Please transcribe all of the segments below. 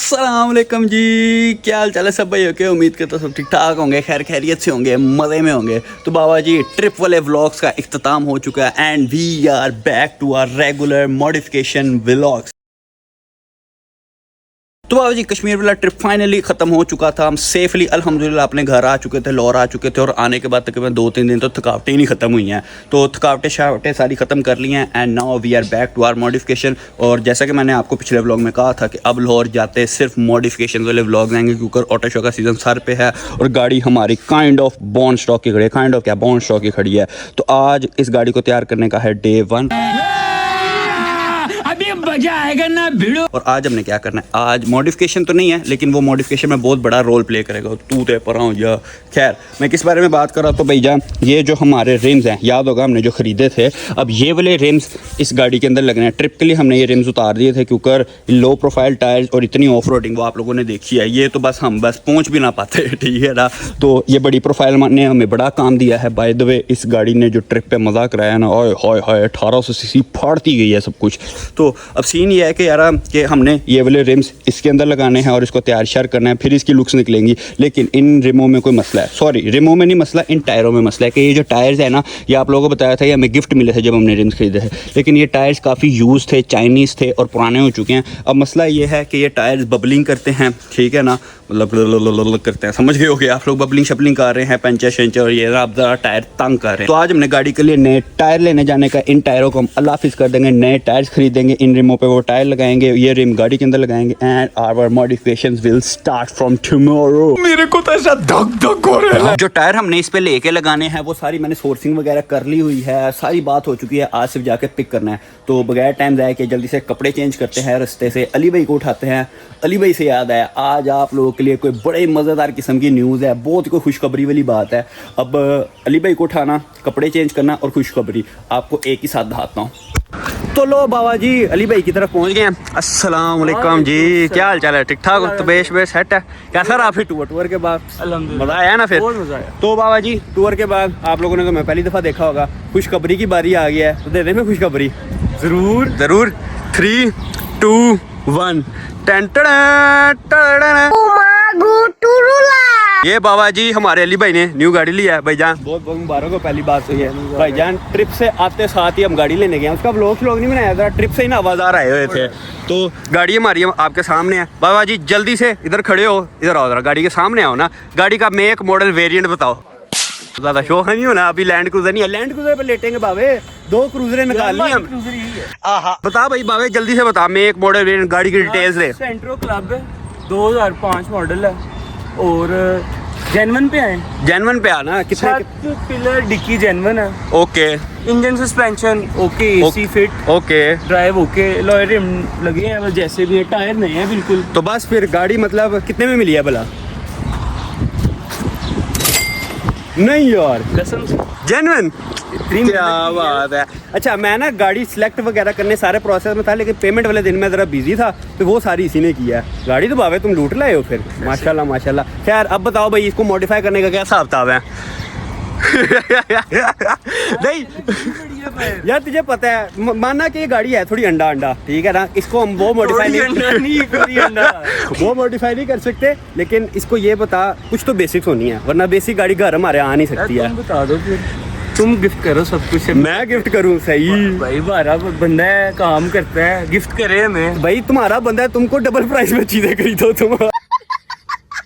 अस्सलाम वालेकुम जी, क्या हाल चाल है सब भाई? ओके, उम्मीद करता हूँ सब ठीक ठाक होंगे, खैर खैरियत से होंगे, मज़े में होंगे। तो बाबा जी ट्रिप वाले व्लॉग्स का इख्तिताम हो चुका है and we are back to our regular modification vlogs. तो बाबा जी कश्मीर वाला ट्रिप फाइनली ख़त्म हो चुका था। हम सेफली अल्हम्दुलिल्लाह अपने घर आ चुके थे, लाहौर आ चुके थे और आने के बाद तकरीबन 2-3 दिन तो थकावटें ही नहीं ख़त्म हुई हैं। तो थकावटें शावटें सारी ख़त्म कर ली हैं and now we are back to our modification. और जैसा कि मैंने आपको पिछले व्लॉग में कहा था कि अब लाहौर जाते सिर्फ मॉडिफिकेशन वाले व्लॉग आएंगे क्योंकि ऑटो शो का सीज़न सर पे है और गाड़ी हमारी काइंड ऑफ बॉन स्टॉक की खड़ी है। काइंड ऑफ क्या, बॉन स्टॉक की खड़ी है। तो आज इस गाड़ी को तैयार करने का है डे 1। मजा आएगा ना भिड़ो। और आज हमने क्या करना है, आज मॉडिफिकेशन तो नहीं है लेकिन वो मॉडिफिकेशन में बहुत बड़ा रोल प्ले करेगा। तू ते पर या खैर मैं किस बारे में बात कर रहा था भैया, ये जो हमारे रिम्स हैं याद होगा हमने जो ख़रीदे थे, अब ये वाले रिम्स इस गाड़ी के अंदर लगने हैं। ट्रिप के लिए हमने ये रिम्स उतार दिए थे क्योंकि लो प्रोफाइल टायर्स और इतनी ऑफ रोडिंग वो आप लोगों ने देखी है, ये तो बस हम पहुँच भी ना पाते, ठीक है ना। तो ये बड़ी प्रोफाइल ने हमें बड़ा काम दिया है। बाय द वे इस गाड़ी ने जो ट्रिप पर मज़ा कराया ना, ओए हाय हाय 1800 सीसी फाड़ती गई है सब कुछ। तो अब सीन ये है कि यार कि हमने ये वाले रिम्स इसके अंदर लगाने हैं और इसको तैयार श्यार करना है, फिर इसकी लुक्स निकलेंगी। लेकिन इन रिमों में कोई मसला है, सॉरी रिमों में नहीं मसला, इन टायरों में मसला है कि ये जो टायर्स है ना, ये आप लोगों को बताया था, ये हमें गिफ्ट मिले थे जब हमने रिम्स खरीदे थे, लेकिन ये टायर्स काफ़ी यूज़ थे, चाइनीज़ थे और पुराने हो चुके हैं। अब मसला ये है कि ये टायर्स बबलिंग करते हैं, ठीक है ना, मतलब करते हैं, समझ गए हो गया आप लोग, बबलिंग शबलिंग कर रहे हैं, पंचर शंचर, और ये अब ज़रा टायर तंग कर रहे हैं। तो आज हमने गाड़ी के लिए नए टायर लेने जाने का, इन टायरों को हम अल्लाह हाफिज़ कर देंगे, नए टायर्स खरीदेंगे, इन रिमों पे वो टायर लगाएंगे, ये रिम गाड़ी के अंदर लगाएंगे and our modifications will start from tomorrow. मेरे को तो ऐसा धक धक हो रहा है। जो टायर हमने इस पे लेके लगाने हैं वो सारी मैंने सोर्सिंग वगैरह कर ली हुई है, सारी बात हो चुकी है, आज सिर्फ जाके पिक करना है। तो बगैर टाइम जाए के जल्दी से कपड़े चेंज करते हैं, रास्ते से अली भाई को उठाते हैं। अली भाई से याद है, आज आप लोगों के लिए कोई बड़े मज़ेदार किस्म की न्यूज़ है, बहुत कोई खुशखबरी वाली बात है। अब अली भाई को उठाना, कपड़े चेंज करना और खुशखबरी आपको एक ही साथ दिखाता हूँ। तो लो बाबा जी अली भाई की तरफ पहुंच गए हैं। अस्सलाम वालेकुम जी, क्या हाल चाल है? ठीक ठाक हो? तो बेश सेट है। कैसा रहा फिर टूर के बाद? मज़ा आया ना फिर? मज़ा आया। तो बाबा जी टूर के बाद आप लोगों ने तो मैं पहली दफ़ा देखा होगा, खुशखबरी की बारी आ गया है, तो दे दें मैं खुशखबरी? ज़रूर ज़रूर। 3, 2, 1 ये बाबा जी हमारे अली भाई ने न्यू गाड़ी लिया है। भाईजान बहुत बहुत मुबारक हो, पहली बात तो ये है। भाईजान ट्रिप से आते साथ ही हम गाड़ी लेने गए, उसका व्लॉग नहीं बनाया था, ट्रिप से ही ना आवाज़ार आए हुए थे। तो गाड़ी हमारी आपके सामने है। बाबा जी जल्दी से इधर खड़े हो, इधर आओ, जरा गाड़ी के सामने आओ ना। गाड़ी का मेक मॉडल वेरिएंट बताओ। ज़्यादा शो नहीं होना, अभी लैंड क्रूजर नहीं है, लैंड क्रूजर पे लेटेंगे बाबे, 2 क्रूजरें निकालनी हम। बता भाई बाबे जल्दी से बता, मेक मॉडल वेरिएंट गाड़ी की डिटेल्स दे। सेंट्रो क्लब है, 2005 मॉडल है और जेनवन पे है। जेनवन पे आना कितना? पिलर डिक्की जेनवन है। Okay. Engine suspension okay, AC fit okay, drive okay, लॉयर रिम लगे हैं बस, जैसे भी है, टायर नहीं है बिल्कुल। तो बस फिर गाड़ी मतलब कितने में मिली है भला? नहीं यार कसम से जेन्युइन, क्या बात है। अच्छा मैं ना गाड़ी सिलेक्ट वगैरह करने सारे प्रोसेस में था, लेकिन पेमेंट वाले दिन में ज़रा बिजी था, तो वो सारी इसी ने किया है। गाड़ी तो बाबे तुम लूट लाए हो फिर, माशाल्लाह माशाल्लाह। खैर अब बताओ भाई इसको मॉडिफाई करने का क्या हिसाब किताब है? नहीं यार तुझे पता है, माना कि ये गाड़ी है थोड़ी अंडा अंडा, ठीक है ना, इसको हम वो मॉडिफाई नहीं कर सकते, लेकिन इसको ये बता कुछ तो बेसिक्स होनी है, वरना बेसिक गाड़ी घर हमारे आ नहीं सकती है। बता दो फिर, तुम गिफ्ट करो सब कुछ। मैं गिफ्ट करूं? सही भाई हमारा बंदा है, काम करता है, गिफ्ट करे हमें। भाई तुम्हारा बंदा है, तुमको डबल प्राइस में चीजें खरीदो तुम।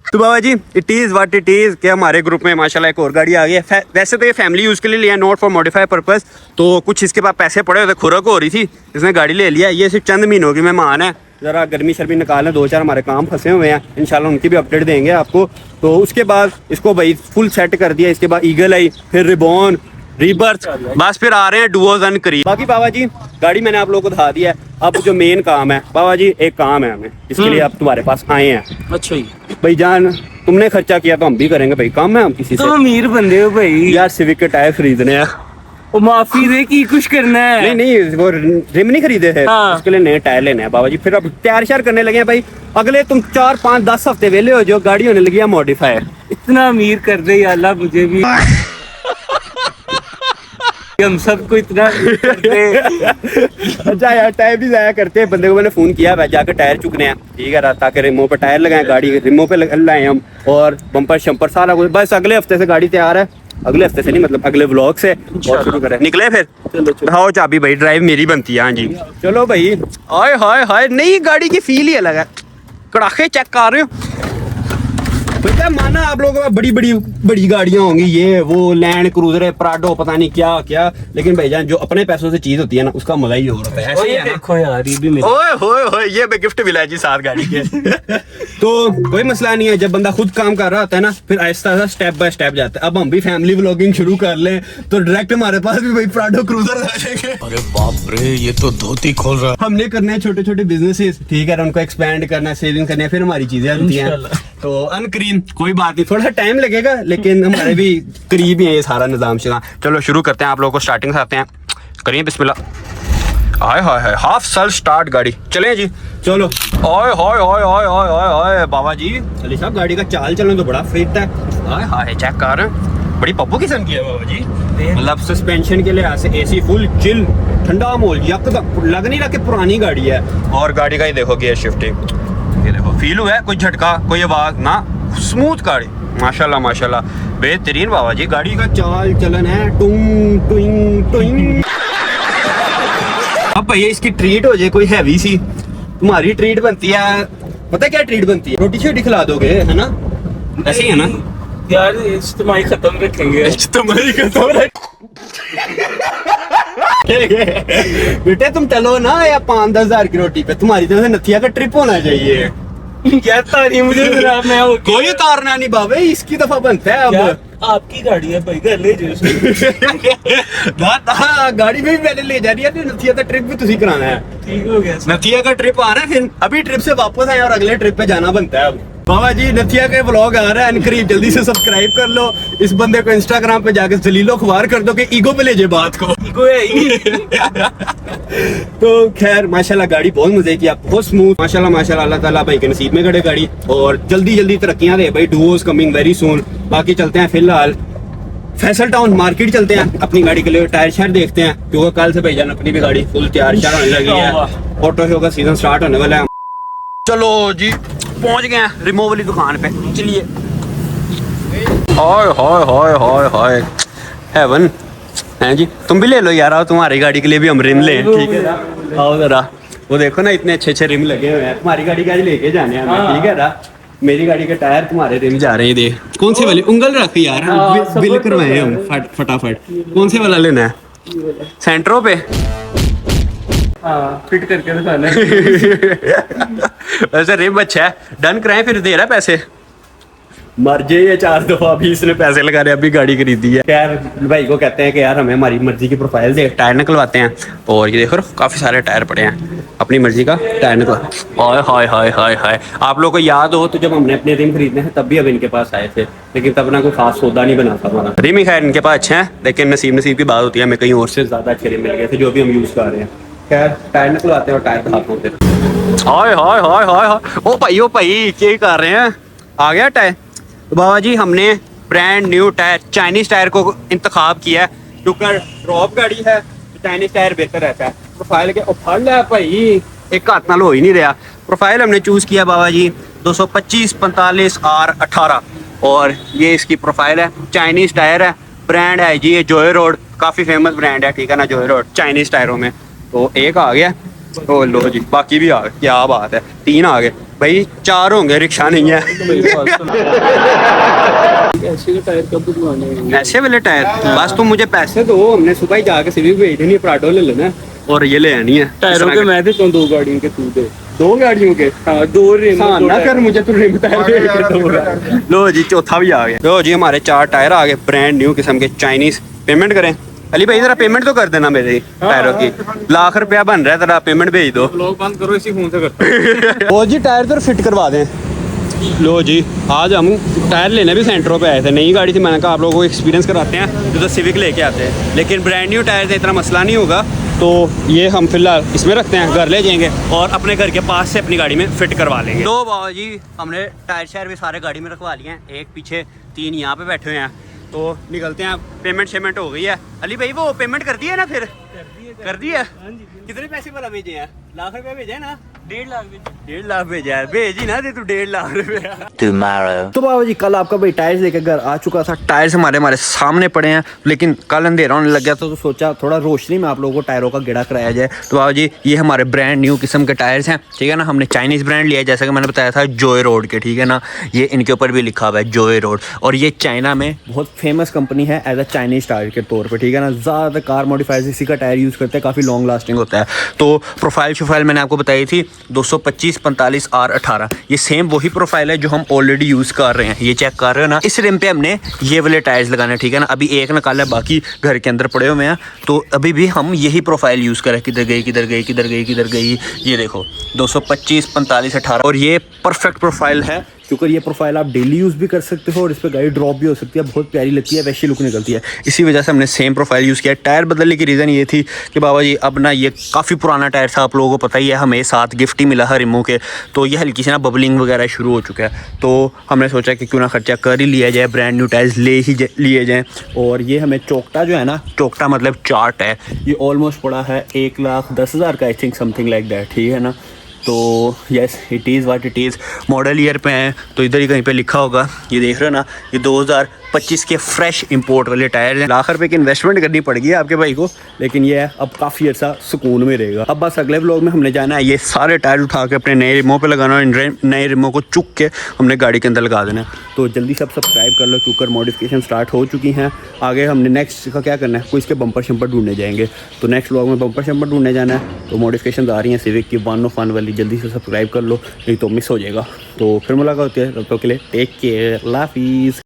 तो बाबा ji it is what it is कि हमारे ग्रुप में माशाल्लाह एक और गाड़ी आ गई है। वैसे तो ये फैमिली यूज़ के लिए लिया, नॉट फॉर मॉडिफाई पर्पस। तो कुछ इसके पास पैसे पड़े होते, खुरक हो रही थी, इसने गाड़ी ले लिया। ये सिर्फ चंद महीनों की मेहमान है, ज़रा गर्मी शर्मी निकालें, 2-4 हमारे काम फंसे हुए हैं, इंशाल्लाह उनकी भी अपडेट देंगे आपको। तो उसके बाद इसको भाई फुल सेट कर दिया, इसके बाद ईगल आई, फिर रिबॉन, रीबर्थ, बस फिर आ रहे हैं डुओज एंड करीब। बाकी बाबा जी गाड़ी मैंने आप लोगों को दिखा दिया है। अब जो मेन काम है बाबा जी, एक काम है हमें, इसके लिए आप तुम्हारे पास आए हैं। अच्छा ही भाई जान तुमने खर्चा किया तो हम भी करेंगे भाई, काम है हम किसी से। तुम अमीर बंदे हो भाई। यार सिविक के टायर खरीदने हैं। वो माफी दे की कुछ करना है। नहीं वो रिम नहीं खरीदे थे, हाँ। उसके लिए नए टायर लेने हैं बाबा जी। फिर अब तैयार श्यार करने लगे हैं भाई, अगले तुम 4, 5, 10 हफ्ते वेले हो जो गाड़ी होने लगी है मॉडिफाई। इतना अमीर कर दे या अल्लाह मुझे भी। हम सबको इतना अच्छा यार, टायर भी ज़ाया करते हैं। बंदे को मैंने फ़ोन किया, वह जाकर टायर चुकने हैं, ठीक है, ताकि रिमो पे टायर लगाएं, गाड़ी रिमो पे लाएं हम, और बम्पर शम्पर सारा कुछ। बस अगले हफ्ते से गाड़ी तैयार है, अगले हफ्ते से नहीं मतलब अगले व्लॉग से, और शुरू करें। निकले फिर, हाँ चाबी भाई, ड्राइव मेरी बनती है। हाँ जी चलो भाई। हाय हाय हाय, नई गाड़ी की फील ही अलग है। कड़ाके चेक कर रहे हो, पता है माना आप लोगों को बड़ी गाड़ियां होंगी, ये वो लैंड क्रूजर, प्राडो, पता नहीं क्या क्या, लेकिन भाईजान जो अपने पैसों से चीज होती है ना, उसका मजा ही और होता है। ये देखो यार, ये भी ओए होए होए, ये भी गिफ्ट मिला है जी साथ गाड़ी के। तो कोई मसला नहीं है, जब बंदा खुद काम कर रहा होता है ना, फिर Aahista Aahista step by step जाता है। अब हम भी फैमिली व्लॉगिंग शुरू कर लें तो डायरेक्ट हमारे पास भी भाई प्राडो क्रूजर आ जाएंगे। अरे बाप रे, ये तो धोती खोल रहा है। हमने करने हैं छोटे छोटे बिजनेसेस, ठीक है, उनको एक्सपेंड करना है, सेविंग करनी है, फिर हमारी चीजें आती हैं। तो अनकरीम कोई बात नहीं, थोड़ा टाइम लगेगा, लेकिन हमारे भी करीब ही है ये सारा निजाम शिजाम। चलो शुरू करते हैं, आप लोगों को स्टार्टिंग से आते हैं, करिए बिस्मिल्लाह। हाय हाय हाय, हाफ सेल्फ स्टार्ट गाड़ी, चलें जी चलो। ओए होए होए होए होए होए होए बाबा जी, अली साहब गाड़ी का चाल चलन तो बड़ा फिट है। हाय हाय, चेक कर, बड़ी पप्पू किस्म की है बाबा जी। मतलब सस्पेंशन के लिहाज से एसी फुल चिल, ठंडा माहौल, यकदम लग नहीं रहा कि पुरानी गाड़ी है। और गाड़ी का ही देखो गियर शिफ्टिंग, ये देखो फील हुआ है, कोई झटका कोई आवाज ना, स्मूथ गाड़ी, माशाल्लाह माशाल्लाह, बेहतरीन बाबा जी। गाड़ी का चाल चलन है टुंग टुंग टुंग। अब भैया इसकी ट्रीट हो जाए कोई हैवी सी, तुम्हारी ट्रीट बनती है, पता है क्या ट्रीट बनती है? रोटी शोटी खिला दोगे, है ना? ऐसे ही है ना यार, इज्तिमाई खत्म रखेंगे, इज्तिमाई खत्म बेटे तुम चलो ना या 5-10 हजार की रोटी पे, तुम्हारी तरफ से नथिया का ट्रिप होना चाहिए। क्या तारी मुझे जरा, मैं कोई उतारना नहीं बाबे, इसकी दफा बनता है अब। आपकी गाड़ी है भाई, घर ले जाओ। ना गाड़ी में भी पहले ले जा रही है, तो नथिया का ट्रिप भी तुसी कराना है। ठीक हो गया, नथिया का ट्रिप आ रहा है, फिर अभी ट्रिप से वापस आए और अगले ट्रिप पे जाना बनता है अब। बाबा जी नथिया के व्लॉग आ रहा है अनकरीब, जल्दी से सब्सक्राइब कर लो। इस बंदे को इंस्टाग्राम पे जाके जलीलो ख्वार कर दो कि ईगो पे ले जाए बात को। ईगो है ही। तो खैर माशाल्लाह गाड़ी बहुत मजे की, आप बहुत स्मूथ, माशाल्लाह माशाल्लाह, अल्लाह ताला भाई के नसीब में खड़े गाड़ी, और जल्दी जल्दी तरक्कियां दे भाई, डुओस कमिंग वेरी सून। बाकी चलते हैं फिलहाल फैसल टाउन मार्केट, चलते हैं अपनी गाड़ी के लिए टायर शायर देखते हैं, क्योंकि कल से भाईजान अपनी भी गाड़ी फुल तैयार शार होने लगी है, ऑटो शो का सीजन स्टार्ट होने वाला है। चलो जी पहुंच गए हैं रिमो वाली दुकान पे, चलिए। हाय हाय हाय हाय हाय, हेवन हैं जी, तुम भी ले लो यार, आओ तुम्हारी गाड़ी के लिए भी हम रिम लें, ठीक है ना? आओ जरा, वो देखो ना इतने अच्छे अच्छे रिम लगे हुए हैं, तुम्हारी गाड़ी का लेके जाने हैं हमें, ठीक है ना? मेरी गाड़ी के टायर तुम्हारे रिम जा रहे हैं, देख कौन से वाले, उंगल रख यार, हम बिल करवाए हम फटाफट, कौन से वाला लेना है? सेंट्रो पे फिट करके दिखाना। वैसे रिम अच्छा है, डन कराएं, फिर दे रहा है पैसे, मर जाए या 4 दफा अभी इसने पैसे लगा रहे, अभी गाड़ी खरीदी है। यार भाई को कहते हैं कि यार हमें हमारी मर्जी की प्रोफाइल से टायर निकलवाते हैं, और ये देखो काफी सारे टायर पड़े हैं, अपनी मर्जी का टायर निकलवा। हाय हाय हाय हाय हाय, आप लोगों को याद हो तो जब हमने अपने रिम खरीदने थे तब भी अब इनके पास आए थे, लेकिन तब ना कोई खास सौदा नहीं बना था हमारा। रिम ही खैर इनके पास अच्छे हैं, लेकिन नसीब की बात होती है, हमें कहीं और से ज्यादा अच्छे रिम मिल गए थे जो अभी हम यूज कर रहे हैं। खैर टायर निकलवाते हैं और टायर दिखाते हैं। हाय हाय हाय हाय हाय, ओ भाई क्या कर रहे हैं, आ गया टायर। तो बाबा जी हमने brand new tyre, Chinese tyre को इंतखाब किया है, क्योंकि ड्रॉप गाड़ी है तो चाइनीज टायर बेहतर रहता है। प्रोफाइल के फल है भाई, एक हाथ नाल हो ही नहीं रहा। प्रोफाइल हमने चूज किया बाबा जी 225 45 R18, और ये इसकी प्रोफाइल है, चाइनीज टायर है, ब्रांड है जी ये जोय रोड, काफी फेमस ब्रांड है, ठीक है ना, जोय रोड चाइनीज टायरों में। तो एक आ गया, तो लो जी बाकी भी आ गए, क्या बात है, 3 आ गए भाई, 4 होंगे, रिक्शा नहीं है। ऐसे के टायर कब बनवाने हैं? ऐसे वाले टायर बस तुम मुझे पैसे दो, हमने सुबह ही जाके सिविक भेज देनी, प्राडो ले लेना और ये ले आनी है। टायरों के मैं देता हूँ 2 गाड़ियों के, तू दे 2 गाड़ियों के, हाँ 2 रिम ना कर मुझे, तू रिम टायर। लो जी चौथा भी आ गया। लो जी हमारे 4 टायर आ गए ब्रांड न्यू किस्म के चाइनीज। पेमेंट करें अली भाई, जरा पेमेंट तो कर देना मेरे टायरों की, लाख रुपया बन रहा है, जरा पेमेंट भेज दो। व्लॉग बंद करो, इसी फोन से करता ओ जी टायर तो फिट करवा दें। लो जी आज हम टायर लेने भी सेंटरों पे आए थे, नई गाड़ी थी, मैंने कहा आप लोगों को एक्सपीरियंस कराते हैं, तो सिविक लेके आते हैं, लेकिन ब्रांड न्यू टायर से इतना मसला नहीं होगा, तो ये हम फिलहाल इसमें रखते हैं, घर ले जाएंगे और अपने घर के पास से अपनी गाड़ी में फिट करवा लेंगे। तो बाबा जी हमने टायर शायर भी सारे गाड़ी में रखवा लिए हैं, एक पीछे 3 यहाँ पे बैठे हुए हैं, तो निकलते हैं। पेमेंट शेमेंट हो गई है। अली भाई वो पेमेंट कर दी है ना? फिर कर दी है। हाँ जी कितने पैसे वाला भेजे हैं? लाख रुपए भेजे हैं ना? 1.5 लाख भी 1.5 लाख भेजा है। भेज ही ना दे तू 1.5 लाख रुपए। तो बाबा जी कल आपका भाई टायर्स लेकर घर आ चुका था। टायर्स हमारे सामने पड़े हैं, लेकिन कल अंधेरा होने लग गया था तो सोचा थोड़ा रोशनी में आप लोगों को टायरों का गेड़ा कराया जाए। तो बाबा जी ये हमारे ब्रांड न्यू किस्म के टायर्स हैं, ठीक है ना। हमने चाइनीज़ ब्रांड लिया है, जैसा कि मैंने बताया था जॉय रोड के, ठीक है ना। ये इनके ऊपर भी लिखा हुआ है जॉय रोड, और ये चाइना में बहुत फेमस कंपनी है एज अ चाइनीज़ टायर के तौर पर, ठीक है ना। ज़्यादातर कार मॉडिफायर्स इसी का टायर यूज़ करते हैं, काफ़ी लॉन्ग लास्टिंग होता है। तो प्रोफाइल मैंने आपको बताई थी 225 45 R18, ये सेम वही प्रोफाइल है जो हम ऑलरेडी यूज़ कर रहे हैं। ये चेक कर रहे हो ना। इस रिम पे हमने ये वाले टायर्स लगाने, ठीक है ना। अभी एक निकाला है, बाकी घर के अंदर पड़े हुए हैं। तो अभी भी हम यही प्रोफाइल यूज़ करें। किधर गई, ये देखो 225 45 18, और ये परफेक्ट प्रोफाइल है क्योंकि ये प्रोफाइल आप डेली यूज़ भी कर सकते हो और इस पर गाड़ी ड्रॉप भी हो सकती है। बहुत प्यारी लगती है, वैसी लुक निकलती है। इसी वजह से हमने सेम प्रोफाइल यूज़ किया। टायर बदलने की रीज़न ये थी कि बाबा जी अब ना ये काफ़ी पुराना टायर था, आप लोगों को पता ही है, हमें साथ गिफ्ट ही मिला है रिमो के। तो ये हल्की सी ना बबलिंग वगैरह शुरू हो चुका है। तो हमने सोचा कि क्यों ना खर्चा कर ही लिया जाए, ब्रांड न्यू टायर्स लिए जाएँ। और ये हमें चोकटा जो है ना, चोकटा मतलब चार्ट है, ये ऑलमोस्ट पड़ा है 1,10,000 का, I think something like that, ठीक है ना। तो yes it is what it is. Model year पे हैं तो इधर ही कहीं पे लिखा होगा, ये देख रहे हो ना, ये 2025 के फ्रेश इंपोर्ट वाले टायर हैं। लाख रुपए की इन्वेस्टमेंट करनी पड़ेगी आपके भाई को, लेकिन ये है अब काफ़ी अर्सा सुकून में रहेगा। अब बस अगले व्लॉग में हमने जाना है ये सारे टायर उठा के अपने नए रिमों पे लगाना, और इन नए रिमों को चुक के हमने गाड़ी के अंदर लगा देना है। तो जल्दी सब सब्सक्राइब कर लो क्योंकि मॉडिफिकेशन स्टार्ट हो चुकी हैं। आगे हमने नेक्स्ट का क्या करना है, कोई इसके बम्पर शम्पर ढूंढने जाएंगे। तो नेक्स्ट व्लॉग में बम्पर शम्पर ढूंढने जाना है। तो मॉडिफिकेशन आ रही हैं सिविक की 101 वाली, जल्दी से सब्सक्राइब कर लो नहीं तो मिस हो जाएगा। तो फिर मुलाकात होती है, तब तक के लिए टेक केयर, अल्लाह हाफिज़।